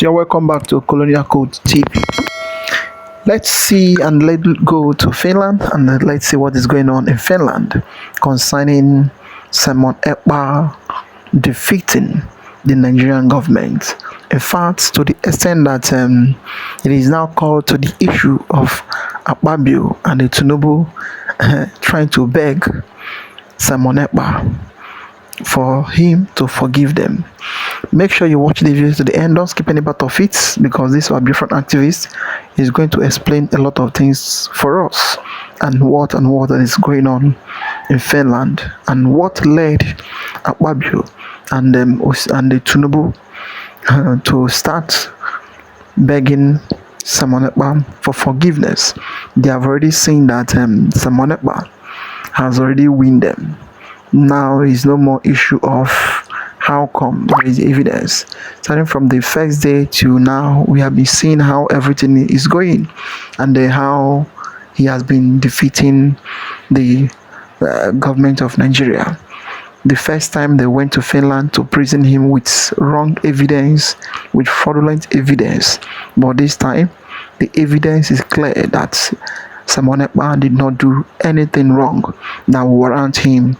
So you're welcome back to Colonial Code TV. Let's see and let's go to Finland and let's see what is going on in Finland concerning Simon Ekpa defeating the Nigerian government. In fact, to the extent that it is now called to the issue of Akpabio and the Tinubu trying to beg Simon Ekpa for him to forgive them. Make sure you watch the video to the end. Don't skip any part of it, because this Biafran activist is going to explain a lot of things for us and what is going on in Finland and what led Akpabio and the Tinubu to start begging Simon Ekpa for forgiveness. They have already seen that Simon Ekpa has already won them. Now is no more issue of how come there is evidence. Starting from the first day to now, we have been seeing how everything is going and how he has been defeating the government of Nigeria. The first time they went to Finland to prison him with wrong evidence, with fraudulent evidence, but this time the evidence is clear that Simon Ekpa did not do anything wrong that will warrant him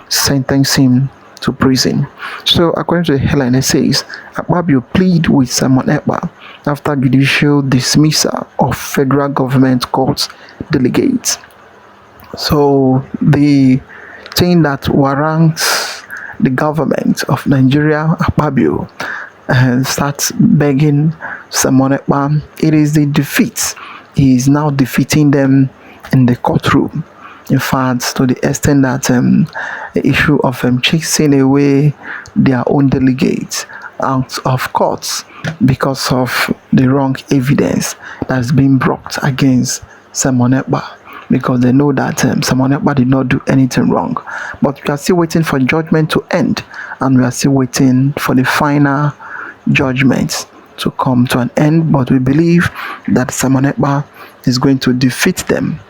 sentence him to prison. So according to the headline, it says Akpabio plead with Simon Ekpa after judicial dismissal of federal government court delegates. So the thing that warrants the government of Nigeria, Akpabio, starts begging Simon Ekpa, it is the defeat. He is now defeating them in the courtroom. In fact, to the extent that the issue of chasing away their own delegates out of courts because of the wrong evidence that's been brought against Simon Ekpa, because they know that Simon Ekpa did not do anything wrong. But we are still waiting for judgment to end, and we are still waiting for the final judgment to come to an end. But we believe that Simon Ekpa is going to defeat them,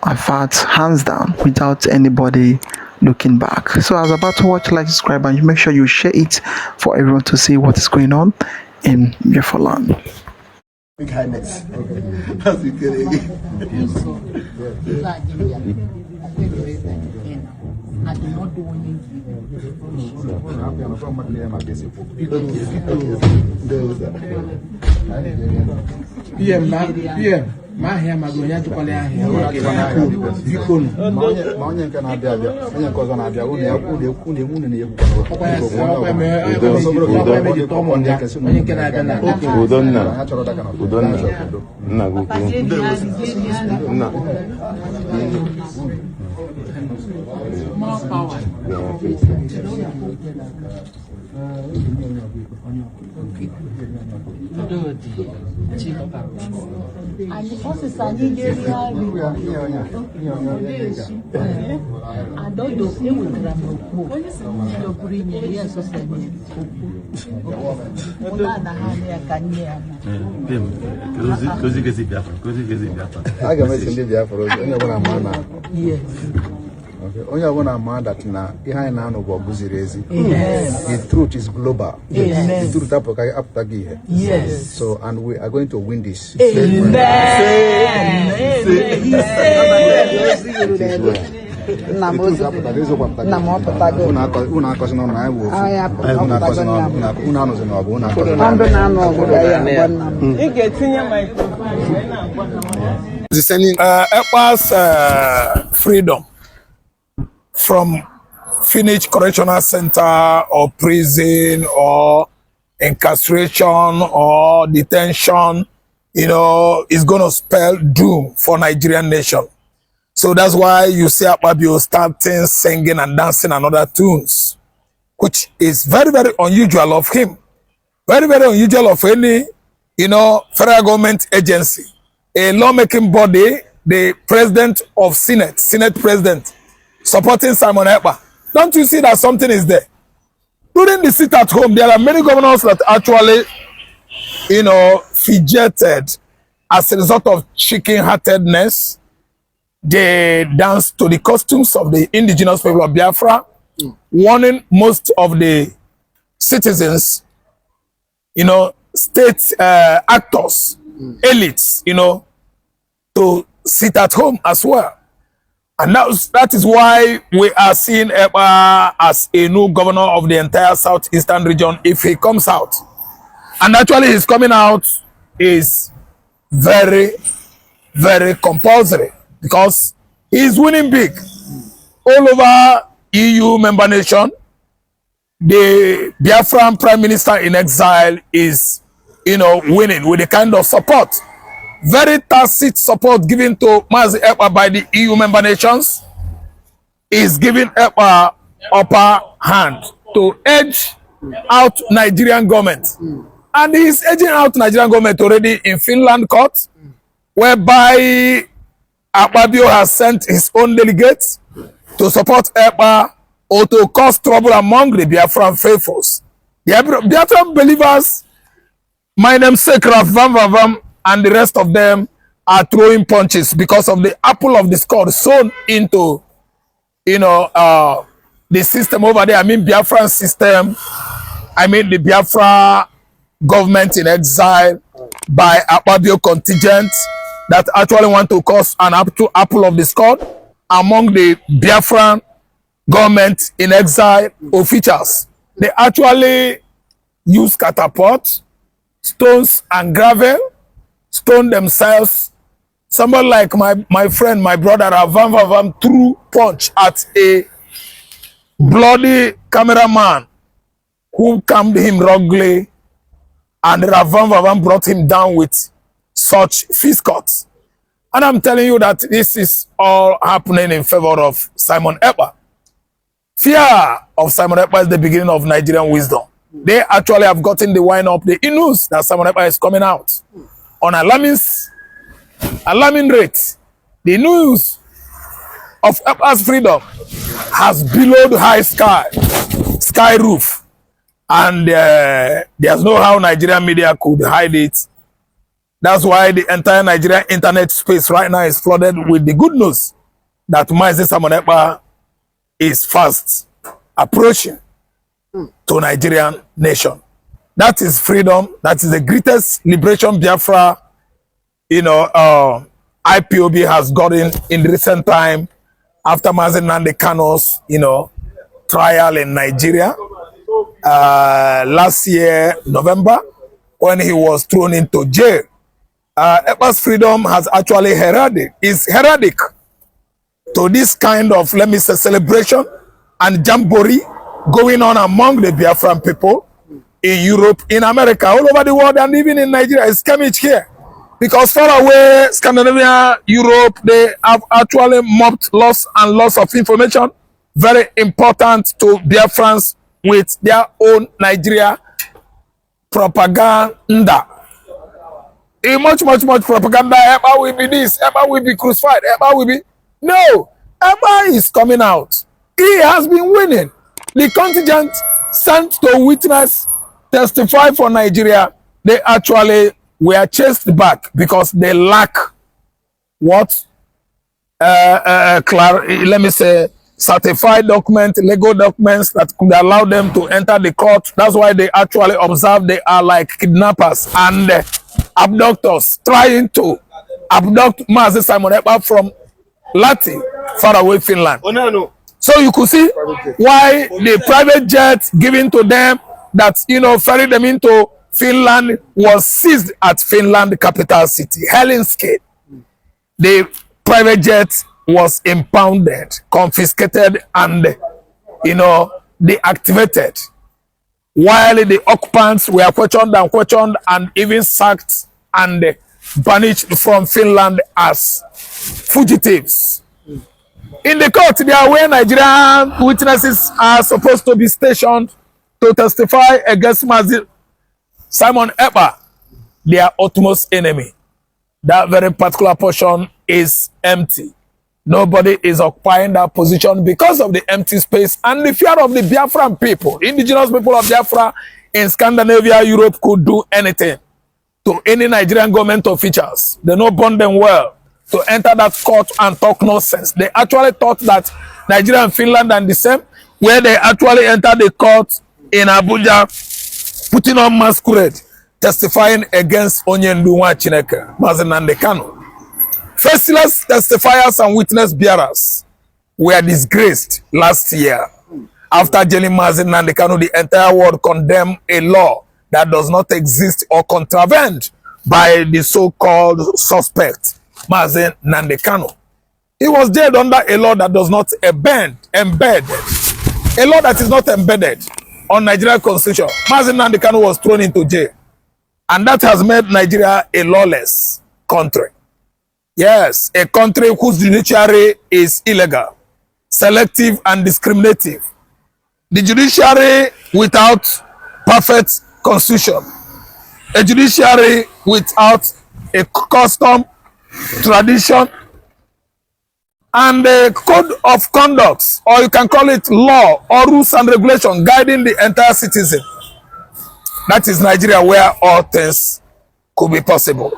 in fact, hands down, without anybody looking back. So as about to watch, like, subscribe, and make sure you share it for everyone to see what is going on in Biafran. Big highness. That's it. I do not do anything. My hair, my going to call here. You couldn't. Mountain can have the because on the only moon in the more power. And the forces are needed. I don't know if you will grab your green years or something. I can make it Biafra. Yes. Only one man that now behind now no Buzirezi. The truth is global. The truth after here. Yes. So and we are going to win this. Amen. Ekpa's freedom from Finnish Correctional Center or prison or incarceration or detention, is going to spell doom for Nigerian nation. So that's why you see Akpabio starting singing and dancing and other tunes, which is very, very unusual of him. Very, very unusual of any, federal government agency, a lawmaking body, the president of Senate President, supporting Simon Ekpa. Don't you see that something is there? During the sit at home, there are many governors that actually, fidgeted as a result of chicken-heartedness. They dance to the costumes of the indigenous people of Biafra, warning most of the citizens, state actors, elites, you know, to sit at home as well. And that is why we are seeing Ekpa as a new governor of the entire southeastern region if he comes out. And actually his coming out is very, very compulsory because he's winning big. All over EU member nation, the Biafran Prime Minister in exile is, you know, winning with the kind of support, very tacit support given to Mazi Ekpa by the EU member nations, is giving Ekpa upper hand to edge out Nigerian government. And he is edging out Nigerian government already in Finland court, whereby Akpabio has sent his own delegates to support Ekpa or to cause trouble among the Biafran faithfuls. The Biafran believers, my namesake Raf Vam Vam, and the rest of them are throwing punches because of the apple of discord sewn into, you know, the system over there. I mean Biafran system. I mean the Biafra government in exile by Akpabio contingent that actually want to cause an apple of discord among the Biafran government in exile officials. They actually use catapult, stones and gravel, stone themselves. Somebody like my friend, my brother Ravam Vavam threw punch at a bloody cameraman who calmed him wrongly, and Ravam Vavam brought him down with such fist cuts. And I'm telling you that this is all happening in favor of Simon Ekpa. Fear of Simon Ekpa is the beginning of Nigerian wisdom. They actually have gotten the wine up the news that Simon Ekpa is coming out on alarming rate. The news of Ekpa's freedom has billowed high sky roof, and there's no how Nigerian media could hide it. That's why the entire Nigerian internet space right now is flooded with the good news that Mazi Simon Ekpa is fast approaching to Nigerian nation. That is freedom. That is the greatest liberation Biafra, you know, IPOB has gotten in recent time after Mazi Nnamdi Kanu's, you know, trial in Nigeria last year, November, when he was thrown into jail. Ekpa's freedom has actually is heraldic to this kind of, let me say, celebration and jamboree going on among the Biafran people in Europe, in America, all over the world, and even in Nigeria. It's coming here. Because far away, Scandinavia, Europe, they have actually mobbed loss of information, very important to Biafrans with their own Nigeria propaganda. Much propaganda. Ekpa will be this, Ekpa will be crucified, Ekpa will be... No, Ekpa is coming out. He has been winning. The contingent sent to witness, testify for Nigeria, they actually were chased back because they lack what? Let me say, certified document, legal documents that could allow them to enter the court. That's why they actually observe they are like kidnappers and abductors trying to abduct Mazi Simon Ekpa from Lati, far away Finland. Oh, no. So you could see why the private jet given to them that, you know, ferried them into Finland was seized at Finland capital city, Helsinki. The private jet was impounded, confiscated, and, you know, deactivated. While the occupants were questioned and even sacked and banished from Finland as fugitives. In the court, they are where Nigerian witnesses are supposed to be stationed to testify against Mazi Simon Ekpa, their utmost enemy. That very particular portion is empty. Nobody is occupying that position because of the empty space and the fear of the Biafran people. Indigenous people of Biafra in Scandinavia, Europe could do anything to any Nigerian government officials. They don't bond them well to enter that court and talk nonsense. They actually thought that Nigeria and Finland are the same, where they actually entered the court in Abuja, putting on masquerade. testifying against Onyendu Chineke, Mazen Nnamdi Kanu. Faceless testifiers and witness bearers were disgraced last year after jailing Mazen Nnamdi Kanu. The entire world condemned a law that does not exist or contravened by the so-called suspect, Mazen Nnamdi Kanu. He was jailed under a law that does not embed, a law that is not embedded on Nigerian constitution. Mazen Nnamdi Kanu was thrown into jail, and that has made Nigeria a lawless country. Yes, a country whose judiciary is illegal, selective and discriminative. The judiciary without perfect constitution. A judiciary without a custom, tradition, and a code of conduct, or you can call it law or rules and regulation guiding the entire citizen. That is Nigeria, where all things could be possible.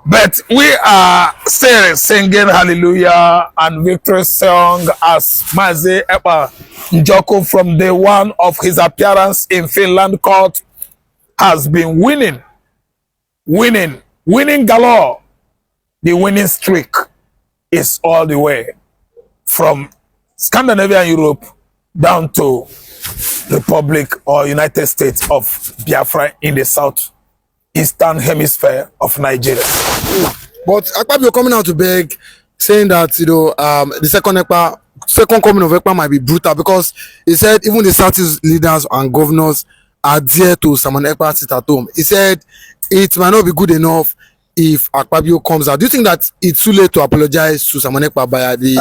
But we are still singing hallelujah and victory song as Mazi Ekpa Njoko from day one of his appearance in Finland court has been winning galore. The winning streak is all the way from Scandinavia and Europe down to Republic or United States of Biafra in the southeastern hemisphere of Nigeria. But Akpabio coming out to beg, saying that the second coming of Ekpa might be brutal, because he said even the Southeast leaders and governors are dear to Simon Ekpa sit at home. He said it might not be good enough if Akpabio comes out. Do you think that it's too late to apologize to Simon Ekpa by the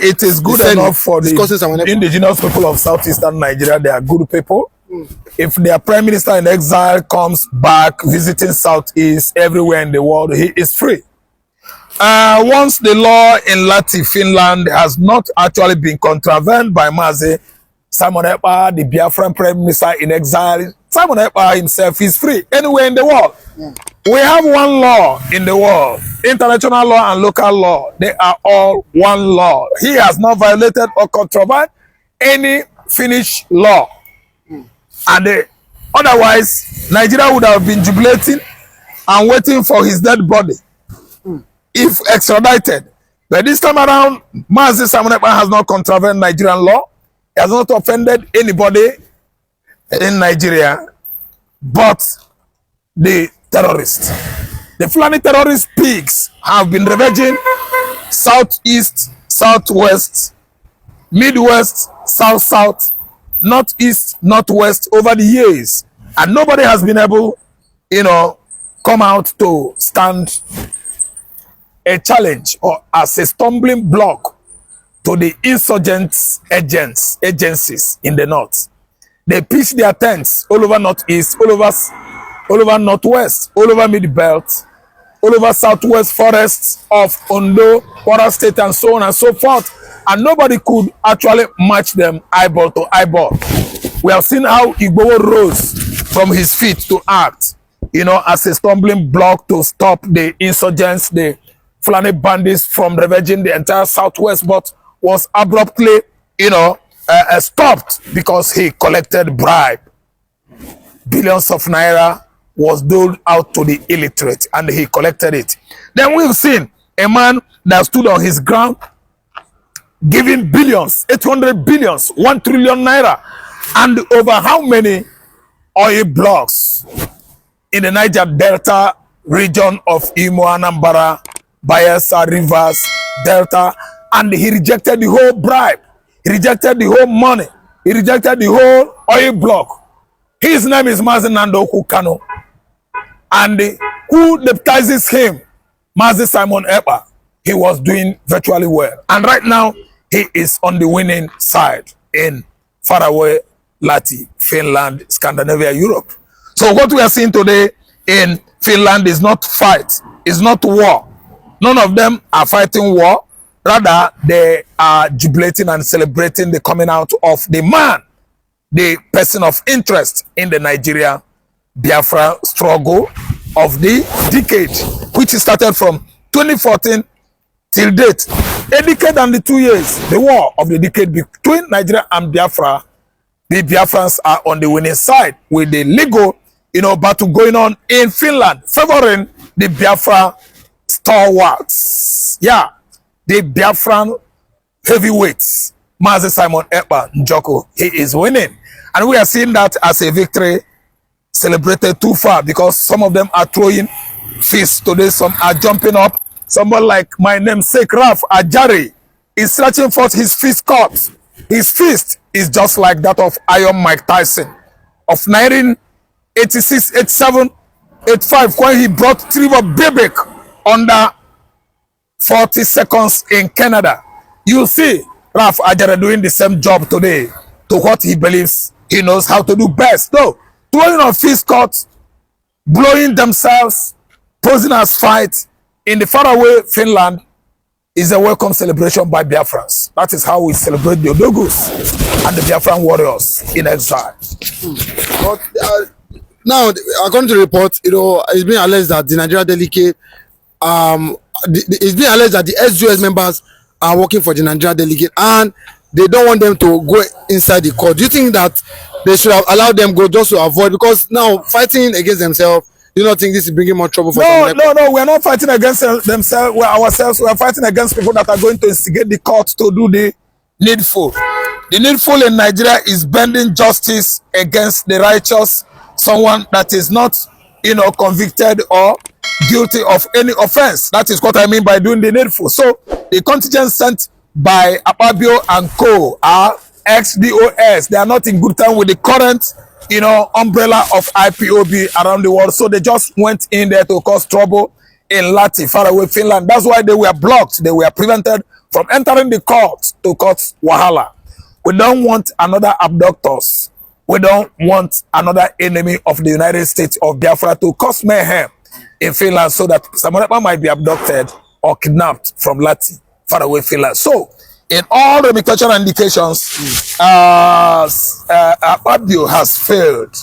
it is good enough for the indigenous people of southeastern Nigeria. They are good people. If their prime minister in exile comes back visiting southeast everywhere in the world, he is free. Once the law in Lati, Finland, has not actually been contravened by Simon Ekpa, the Biafran prime minister in exile, Simon Ekpa himself is free anywhere in the world. We have one law in the world, international law and local law. They are all one law. He has not violated or contravened any Finnish law. And otherwise, Nigeria would have been jubilating and waiting for his dead body if extradited. But this time around, Mazi Simon Ekpa has not contravened Nigerian law. He has not offended anybody in Nigeria but the terrorists. The Fulani terrorist pigs have been ravaging southeast, southwest, midwest, south, northeast, northwest over the years, and nobody has been able, come out to stand a challenge or as a stumbling block to the insurgent agencies in the north. They pitch their tents all over northeast, all over northwest, all over mid-belt, all over southwest forests of Ondo, Kwara State, and so on and so forth. And nobody could actually match them eyeball to eyeball. We have seen how Igboho rose from his feet to act, as a stumbling block to stop the insurgents, the Fulani bandits from ravaging the entire southwest, but was abruptly, stopped because he collected bribe. Billions of naira was doled out to the illiterate, and he collected it. Then we've seen a man that stood on his ground giving billions, 800 billions, 1 trillion naira, and over how many oil blocks in the Niger Delta region of Imo, Anambra, Bayelsa, Rivers, Delta, and he rejected the whole bribe. He rejected the whole money. He rejected the whole oil block. His name is Mazi Nnamdi Kanu, and who baptizes him, Mazi Simon Ekpa, he was doing virtually well. And right now, he is on the winning side in faraway Lati, Finland, Scandinavia, Europe. So what we are seeing today in Finland is not fight, is not war. None of them are fighting war. Rather, they are jubilating and celebrating the coming out of the man, the person of interest in the Nigeria Biafra struggle of the decade, which started from 2014 till date. A decade and the 2 years, the war of the decade between Nigeria and Biafra. The Biafrans are on the winning side with the legal battle going on in Finland, favoring the Biafra stalwarts. Yeah, the Biafran heavyweights, Mazi Simon Ekpa Njoko, he is winning. And we are seeing that as a victory celebrated too far, because some of them are throwing fists today, some are jumping up. Someone like my namesake Raf Ajari is stretching forth his fist cut. His fist is just like that of Iron Mike Tyson of 1986, 87, 85, when he brought Trevor Bebek under 40 seconds in Canada. You see Raf Ajari doing the same job today to what he believes he knows how to do best. No, throwing on fist cuts, blowing themselves, posing as fight in the faraway Finland is a welcome celebration by Biafrans. That is how we celebrate the Odogus and the Biafran warriors in exile. But now, according to the report, it's been alleged that the Nigeria delegate, it's been alleged that the SGS members are working for the Nigeria delegate, and they don't want them to go inside the court. Do you think that they should have allowed them go just to avoid? Because now fighting against themselves, do you not think this is bringing more trouble for them? No, we are not fighting against themselves. We are ourselves. We are fighting against people that are going to instigate the court to do the needful. The needful in Nigeria is bending justice against the righteous, someone that is not, convicted or guilty of any offense. That is what I mean by doing the needful. So the contingent sent by Akpabio and co are ex-DOS. They are not in good time with the current umbrella of IPOB around the world. So they just went in there to cause trouble in Lati, faraway Finland. That's why they were blocked. They were prevented from entering the court to cause wahala. We don't want another abductors. We don't want another enemy of the United States of Biafra to cause mayhem in Finland, so that Simon Ekpa might be abducted or kidnapped from Lati, faraway Finland. So in all the cultural indications, Akpabio has failed.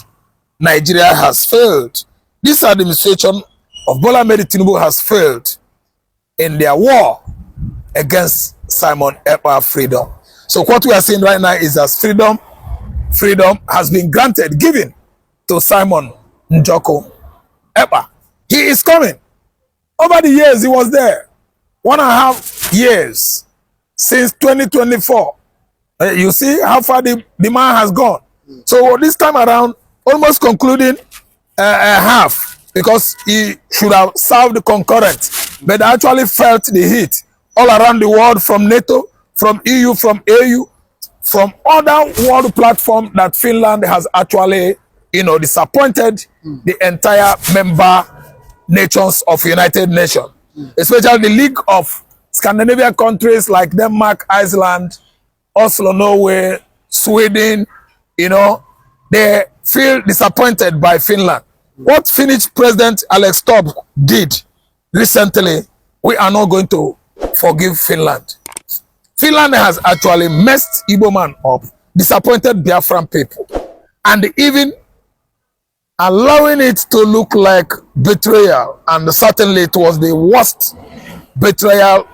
Nigeria has failed. This administration of Bola Ahmed Tinubu has failed in their war against Simon Ekpa freedom. So what we are seeing right now is that freedom has been given to Simon Njoko Ekpa. He is coming. Over the years, he was there. 1.5 years. Since 2024, you see how far the man has gone. So this time around, almost concluding half, because he should have served concurrent, but actually felt the heat all around the world, from NATO, from EU, from AU, from other world platform, that Finland has actually, disappointed the entire member nations of United Nations, especially the League of Scandinavian countries like Denmark, Iceland, Oslo, Norway, Sweden. They feel disappointed by Finland. What Finnish President Alex Stubb did recently, we are not going to forgive Finland. Finland has actually messed Igbo man up, disappointed Biafran people, and even allowing it to look like betrayal. And certainly it was the worst betrayal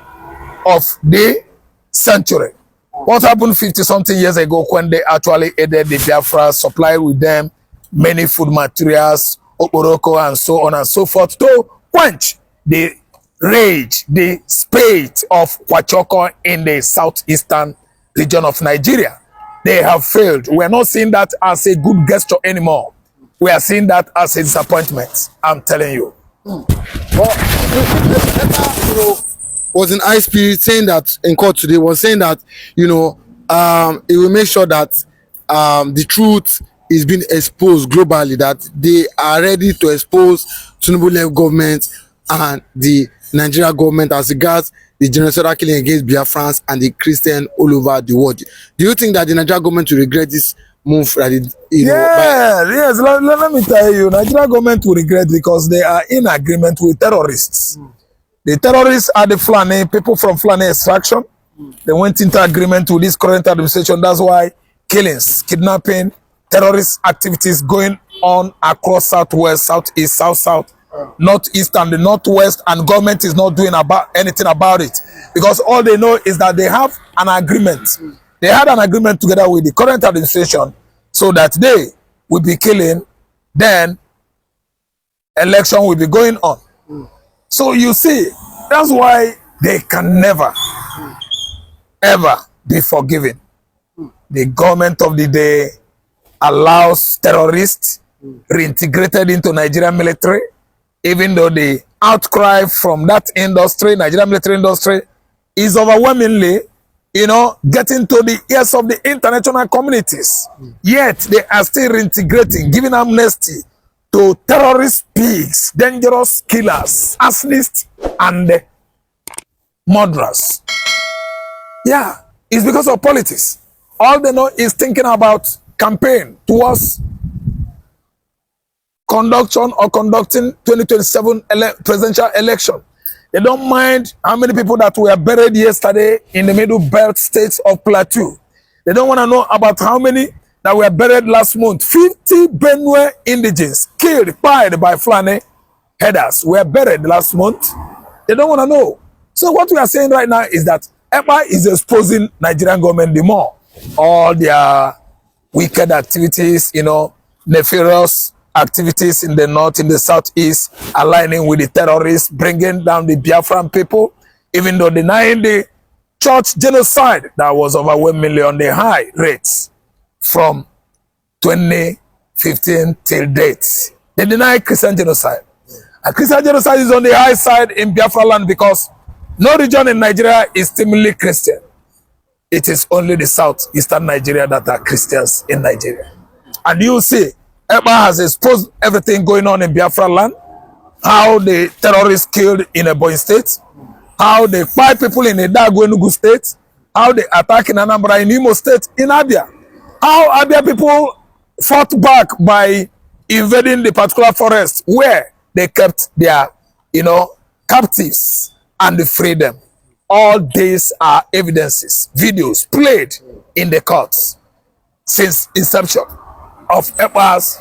of the century. What happened 50-something years ago, when they actually aided the Biafra, supplied with them many food materials, oporoko, and so on and so forth, to quench the rage, the spate of Kwachoko in the southeastern region of Nigeria. They have failed. We are not seeing that as a good gesture anymore. We are seeing that as a disappointment. I'm telling you. Well, was in high spirit, saying that in court today, was saying that it will make sure that the truth is being exposed globally, that they are ready to expose Tinubu-led government and the Nigeria government as regards the genocidal killing against Biafrans and the Christian all over the world. Do you think that the Nigeria government will regret this move? Yes. Let me tell you, Nigeria government will regret, because they are in agreement with terrorists. The terrorists are the Fulani, people from Fulani extraction. They went into agreement with this current administration. That's why killings, kidnapping, terrorist activities going on across southwest, southeast, south, northeast, and the northwest, and government is not doing anything about it, because all they know is that they have an agreement. They had an agreement together with the current administration, so that they will be killing, then election will be going on. So you see, that's why they can never, ever be forgiven. The government of the day allows terrorists reintegrated into Nigerian military, even though the outcry from that industry, Nigerian military industry, is overwhelmingly, getting to the ears of the international communities. Yet they are still reintegrating, giving amnesty to terrorist pigs, dangerous killers, arsonists, and murderers. Yeah, it's because of politics. All they know is thinking about campaign towards conducting 2027 presidential election. They don't mind how many people that were buried yesterday in the middle belt states of Plateau. They don't want to know about how many that were buried last month. 50 Benue indigents killed by Fulani headers were buried last month. They don't want to know. So what we are saying right now is that Ekpa is exposing Nigerian government the more. All their wicked activities, nefarious activities in the north, in the southeast, aligning with the terrorists, bringing down the Biafran people, even though denying the church genocide that was overwhelmingly on the high rates from 2015 till date. They deny Christian genocide. And Christian genocide is on the high side in Biafra land because no region in Nigeria is still Christian. It is only the southeastern Nigeria that are Christians in Nigeria. And you see, Ekpa has exposed everything going on in Biafra land, how the terrorists killed in Ebonyi state, how they fight people in Edago Enugu state, how they attack in Anambra in Imo state, in Abia, how Abia people fought back by invading the particular forest where they kept their, captives and freed them. All these are evidences, videos played in the courts since inception of Ekpa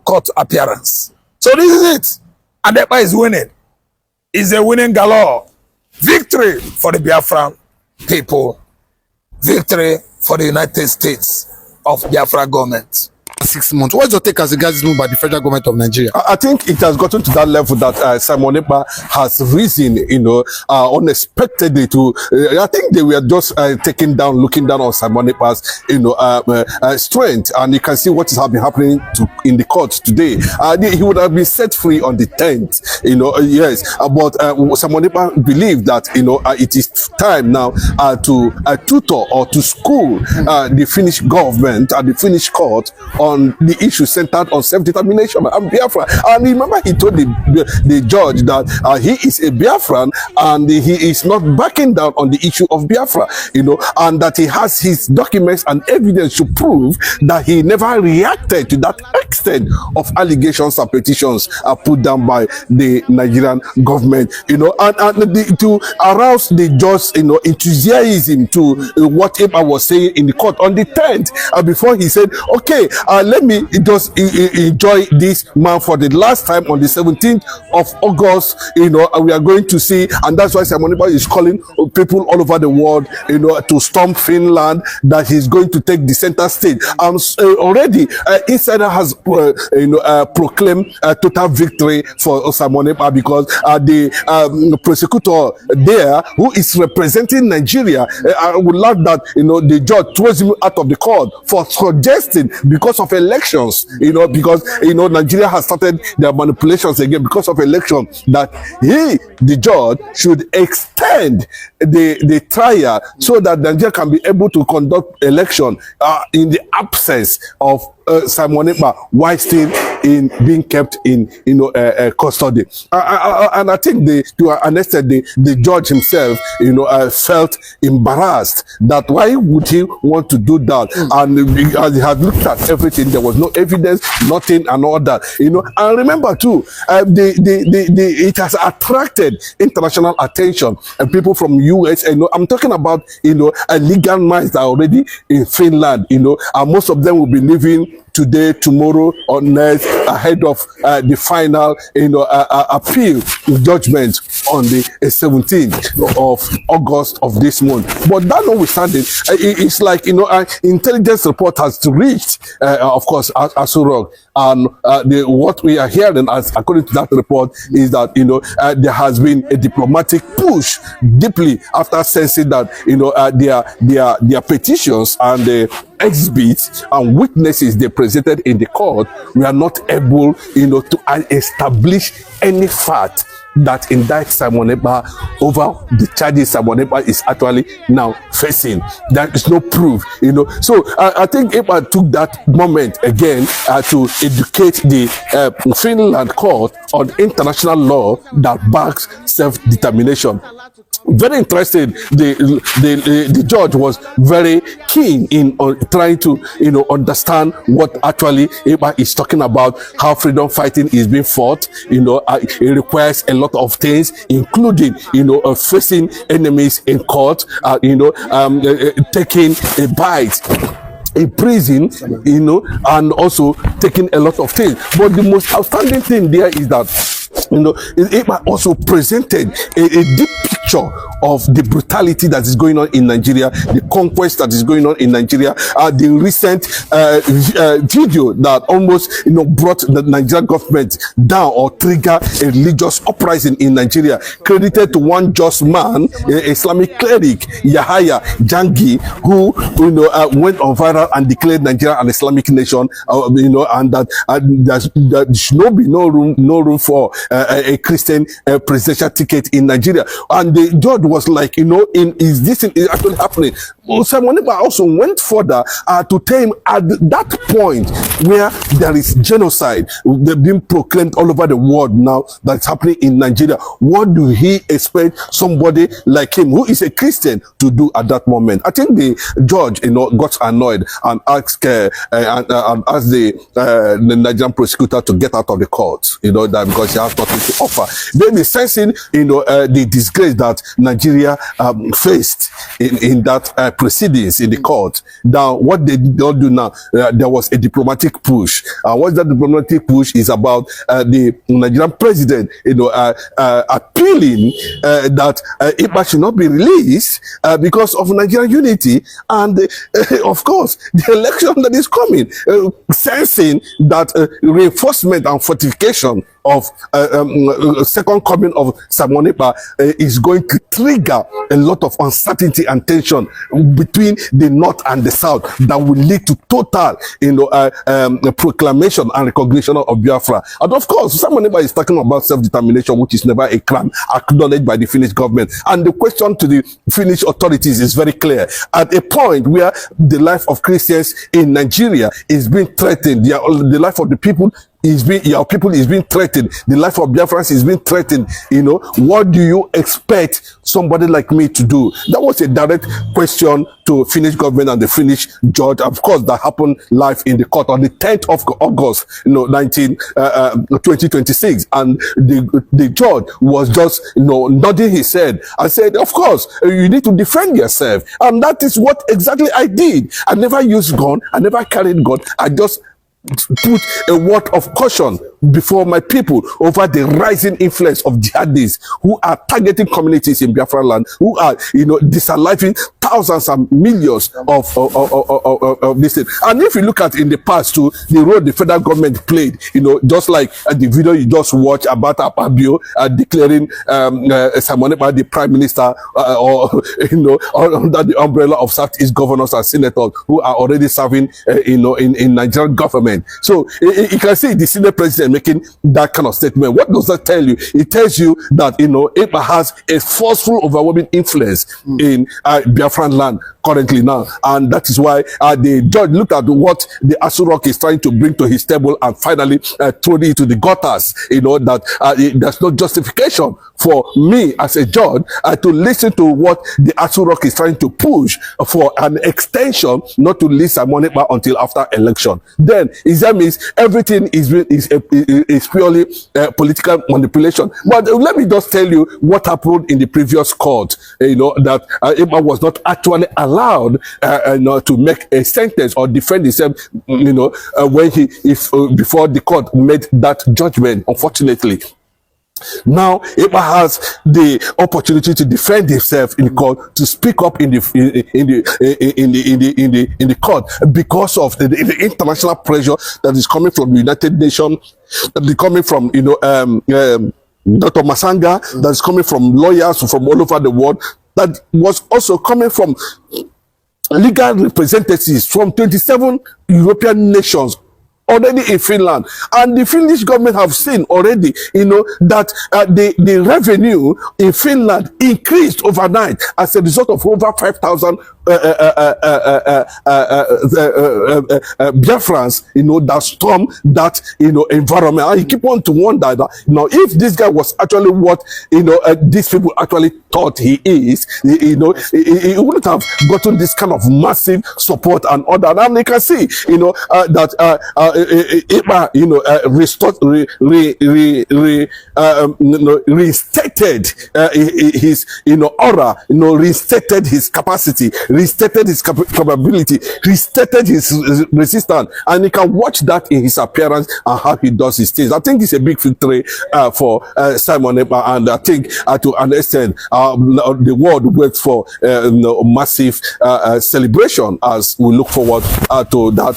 court appearance. So this is it. And Ekpa is winning. It's a winning galore. Victory for the Biafran people. Victory for the United States of Biafra government. 6 months. What's your take as regards this move by the federal government of Nigeria? I think it has gotten to that level that Simon Ekpa has risen, unexpectedly to. I think they were just looking down on Simon Ekpa's, strength, and you can see what has been happening in the court today. He would have been set free on the 10th, yes. But Simon Ekpa believed that it is time now to tutor or to school the Finnish government and the Finnish court on the issue centered on self-determination and Biafra. And remember, he told the judge that he is a Biafran and he is not backing down on the issue of Biafra, and that he has his documents and evidence to prove that he never reacted to that extent of allegations and petitions put down by the Nigerian government, to arouse the judge's, enthusiasm to what Ekpa was saying in the court on the 10th, before he said, okay, let me just enjoy this man for the last time on the 17th of August. We are going to see, and that's why Simon Ekpa is calling people all over the world, to storm Finland, that he's going to take the center stage. Already, Insider has, proclaimed a total victory for Simon Ekpa because the prosecutor there, who is representing Nigeria, I would love that, the judge throws him out of the court for suggesting, because of elections, because Nigeria has started their manipulations again because of elections, that the judge should extend the trial so that Nigeria can be able to conduct election in the absence of Simon Ekpa while still being kept in custody. And I think to an extent the judge himself felt embarrassed that why would he want to do that, and he had looked at everything, there was no evidence, nothing and all that, and remember too, it has attracted international attention and people from US, I'm talking about legal minds that are already in Finland, and most of them will be leaving today, tomorrow, or next, ahead of the final, appeal judgment on the 17th of August of this month. But that notwithstanding, it's like, intelligence report has reached, of course, Aso Rock, And what we are hearing, as according to that report, is that there has been a diplomatic push deeply after sensing that their petitions and the exhibits and witnesses they presented in the court were not able to establish any fact that indict Simon Ekpa over the charges Simon Ekpa is actually now facing. There is no proof, So I think Ekpa took that moment again to educate the Finland court on international law that backs self-determination. Very interested. The judge was very keen in trying to understand what actually Ekpa is talking about, how freedom fighting is being fought. It requires a lot of things, including facing enemies in court, taking a bite in prison, and also taking a lot of things. But the most outstanding thing there is that Ekpa also presented a deep picture of the brutality that is going on in Nigeria, the conquest that is going on in Nigeria, the recent video that almost brought the Nigerian government down or trigger a religious uprising in Nigeria, credited to one just man, Islamic cleric Yahaya Jangi, who went on viral and declared Nigeria an Islamic nation, and that there should be no room for a Christian presidential ticket in Nigeria. And the judge was like, is this actually happening? Simon Ekpa also went further to tell him at that point where there is genocide, they've been proclaimed all over the world now that's happening in Nigeria. What do he expect somebody like him, who is a Christian, to do at that moment? I think the judge, got annoyed and asked the Nigerian prosecutor to get out of the court, that because he has nothing to offer. Then the sensing, the disgrace that Nigeria faced in that proceedings in the court. Now, what they don't do now, there was a diplomatic push. What that diplomatic push is about the Nigerian president, appealing that Ekpa should not be released because of Nigerian unity and, of course, the election that is coming, sensing that reinforcement and fortification of second coming of Simon Ekpa is going to trigger a lot of uncertainty and tension between the north and the south that will lead to total proclamation and recognition of Biafra. And of course, Simon Ekpa is talking about self-determination, which is never a crime acknowledged by the Finnish government. And the question to the Finnish authorities is very clear. At a point where the life of Christians in Nigeria is being threatened, the life of the people your people is being threatened, the life of Biafrans is being threatened, what do you expect somebody like me to do? That was a direct question to Finnish government and the Finnish judge. Of course, that happened live in the court on the 10th of August, 2026. And the judge was just, nodding his head and said, of course, you need to defend yourself. And that is what exactly I did. I never used gun. I never carried gun. I just put a word of caution before my people over the rising influence of jihadis who are targeting communities in Biafra land, who are, disaliving thousands and millions of this thing. And if you look at in the past too, the role the federal government played, just like the video you just watched about Akpabio declaring Simon Ekpa the prime minister, under the umbrella of Southeast governors and senators who are already serving, in Nigerian government. So you can see the Senate President making that kind of statement. What does that tell you? It tells you that, Ekpa has a forceful, overwhelming influence in Biafran land currently now. And that is why the judge looked at what the Asurok is trying to bring to his table and finally throw it to the gutters, that there's no justification for me as a judge to listen to what the Asurok is trying to push for an extension, not to release Simon Ekpa until after election. Then that means everything is purely political manipulation. But let me just tell you what happened in the previous court. That Ekpa was not actually allowed to make a sentence or defend himself. When before the court made that judgment. Unfortunately, Now, Ekpa has the opportunity to defend himself in court, to speak up in the court because of the international pressure that is coming from the United Nations, that is coming from Dr. Masanga, that is coming from lawyers from all over the world, that was also coming from legal representatives from 27 European nations already in Finland, and the Finnish government have seen already, that the revenue in Finland increased overnight as a result of over 5,000 Biafrans, that storm that environment. And you keep on to wonder that if this guy was actually what these people actually thought he is, he wouldn't have gotten this kind of massive support and order. And you can see, that Ekpa, restated his aura, restated his capacity, restated his capability, restated his resistance, and you can watch that in his appearance and how he does his things. I think it's a big victory for Simon Ekpa, and I think to an extent the world waits for massive celebration as we look forward to that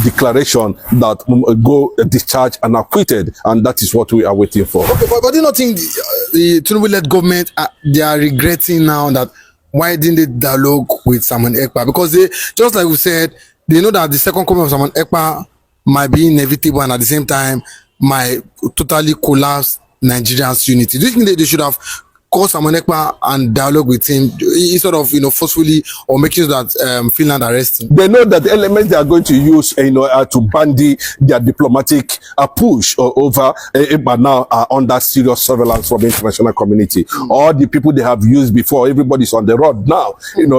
declaration that go discharged and acquitted, and that is what we are waiting for. Okay, but do you not think the Tinubu-led government they are regretting now that why didn't they dialogue with Simon Ekpa? Because they, just like we said, they know that the second coming of Simon Ekpa might be inevitable and at the same time might totally collapse Nigeria's unity. Do you think that they should have called Simon Ekpa and dialogue with him instead of forcefully or making sure that Finland arrest him? They know that the elements they are going to use to bandy their diplomatic push over Ekpa now are under serious surveillance from the international community. All the people they have used before, everybody's on the road now.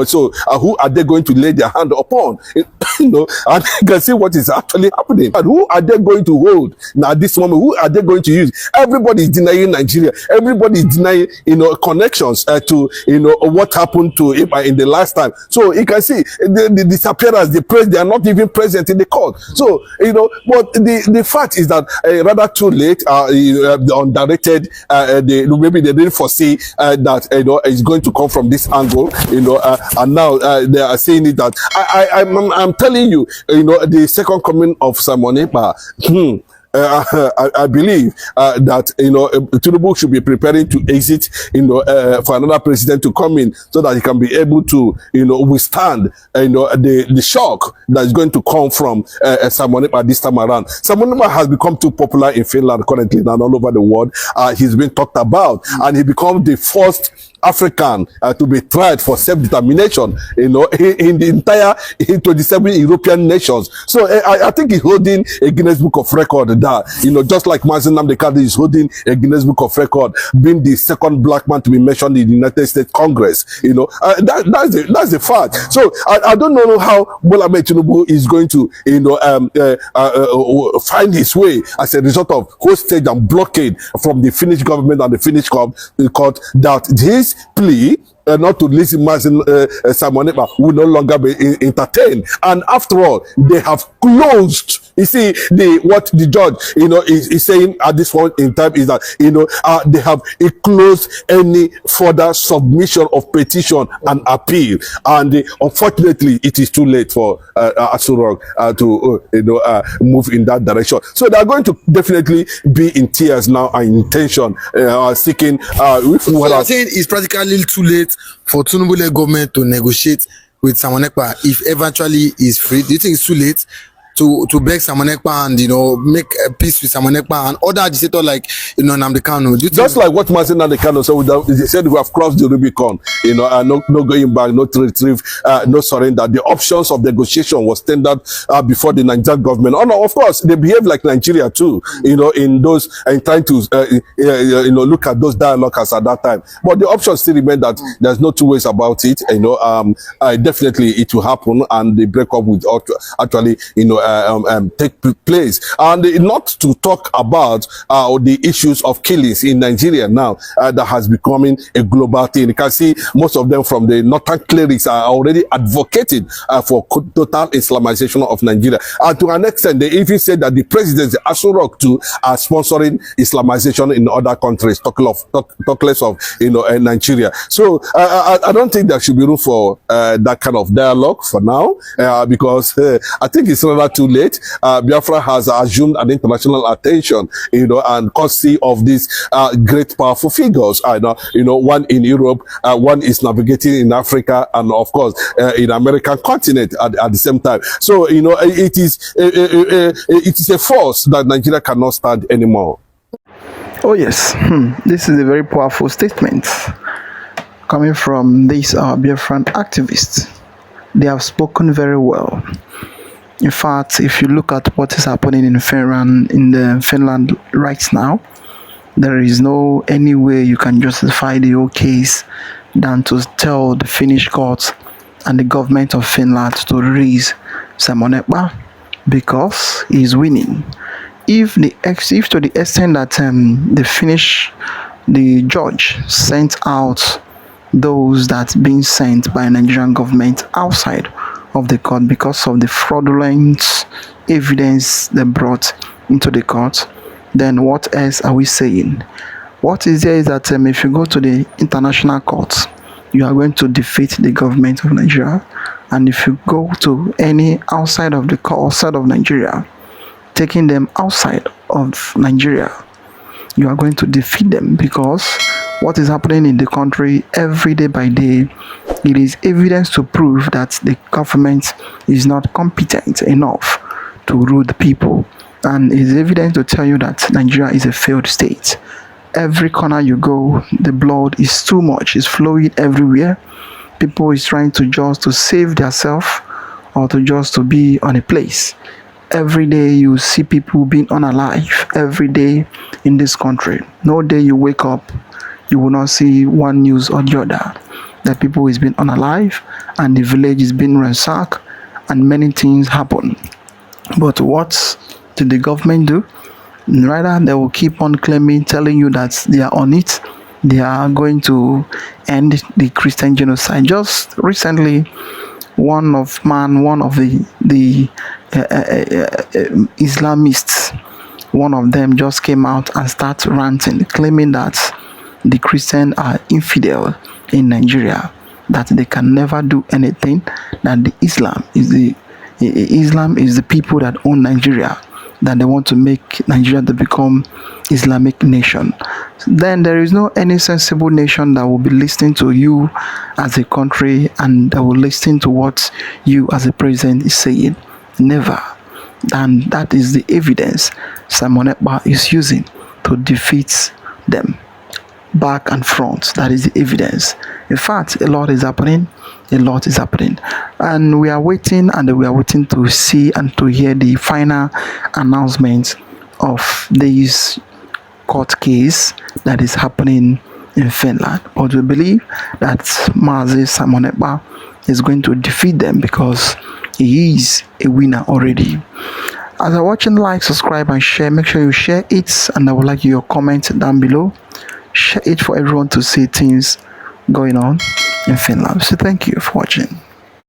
So who are they going to lay their hand upon? And you can see what is actually happening. And who are they going to hold now at this moment? Who are they going to use? Everybody is denying Nigeria. Everybody is denying connections to what happened to him in the last time. So you can see the disappearance, the press, they are not even present in the court. So but the fact is that rather too late, undirected, maybe they didn't foresee that it's going to come from this angle, and now they are saying it that I'm telling you, the second coming of Simon Ekpa. I believe that Tinubu should be preparing to exit for another president to come in so that he can be able to withstand the shock that is going to come from Simon Ekpa this time around. Simon Ekpa has become too popular in Finland currently and all over the world. He's been talked about, and he become the first African to be tried for self-determination, in the entire 27 European nations. So I think he's holding a Guinness Book of Record that, just like Mazi Nnamdi Kanu is holding a Guinness Book of Record, being the second black man to be mentioned in the United States Congress. That's the fact. So I don't know how Bola Ahmed Tinubu is going to, find his way as a result of hostage and blockade from the Finnish government and the Finnish court that his plea not to listen Simon Ekpa will no longer be entertained. And after all, they have closed. You see, what the judge is saying at this point in time is that they have closed any further submission of petition and appeal, and unfortunately it is too late for Asurok to move in that direction. So they are going to definitely be in tears now and in tension, seeking what I'm saying is practically too late for Tinubu government to negotiate with Simon Ekpa if eventually is free. Do you think it's too late to beg Simon Ekpa and make a peace with Simon Ekpa and other agitators like Nnamdi Kanu? Just like what Mazi Nnamdi Kanu said, he said we have crossed the Rubicon, no going back, no to retrieve, no surrender. The options of negotiation was tendered before the Nigerian government. Oh no, of course they behave like Nigeria too, in those and trying to look at those dialogues at that time. But the options still remain that there's no two ways about it. Definitely it will happen, and the breakup would actually take place. And not to talk about the issues of killings in Nigeria now that has becoming a global thing. You can see most of them from the northern clerics are already advocating for total Islamization of Nigeria. And to an extent, they even said that the presidents, Aso Rock too, are sponsoring Islamization in other countries, talk less of Nigeria. So I don't think there should be room for that kind of dialogue for now, because I think it's rather too late. Biafra has assumed an international attention, and courtesy of these great powerful figures. One in Europe, one is navigating in Africa, and of course in American continent at the same time. So it is a force that Nigeria cannot stand anymore. Oh yes, this is a very powerful statement coming from these Biafran activists. They have spoken very well. In fact, if you look at what is happening in Finland right now, there is no any way you can justify the whole case than to tell the Finnish courts and the government of Finland to release Simon Ekpa because he is winning. If to the extent that the judge sent out those that being sent by Nigerian government outside of the court because of the fraudulent evidence they brought into the court, then what else are we saying? What is there is that if you go to the international courts, you are going to defeat the government of Nigeria, and if you go to any outside of the court, outside of Nigeria, taking them outside of Nigeria, you are going to defeat them, because what is happening in the country every day by day, it is evidence to prove that the government is not competent enough to rule the people, and it is evidence to tell you that Nigeria is a failed state. Every corner you go, the blood is too much, it's flowing everywhere. People is trying to just to save themselves or to just to be on a place. Every day you see people being unalive every day in this country. No day you wake up, you will not see one news or the other that people is being unalive and the village is being ransacked and many things happen. But what did the government do? Rather, they will keep on claiming, telling you that they are on it. They are going to end the Christian genocide. Just recently, one of the Islamists, one of them just came out and started ranting, claiming that the Christians are infidel in Nigeria, that they can never do anything, that the Islam is the people that own Nigeria, that they want to make Nigeria to become Islamic nation. Then there is no any sensible nation that will be listening to you as a country and that will listen to what you as a president is saying. Never. And that is the evidence Simon Ekpa is using to defeat them. Back and front, that is the evidence. In fact, a lot is happening, and we are waiting to see and to hear the final announcement of this court case that is happening in Finland. But we believe that Mazi Simon Ekpa is going to defeat them because he is a winner already. As you're watching, like, subscribe and share. Make sure you share it, and I would like your comment down below. Share it for everyone to see things going on in Finland. So thank you for watching.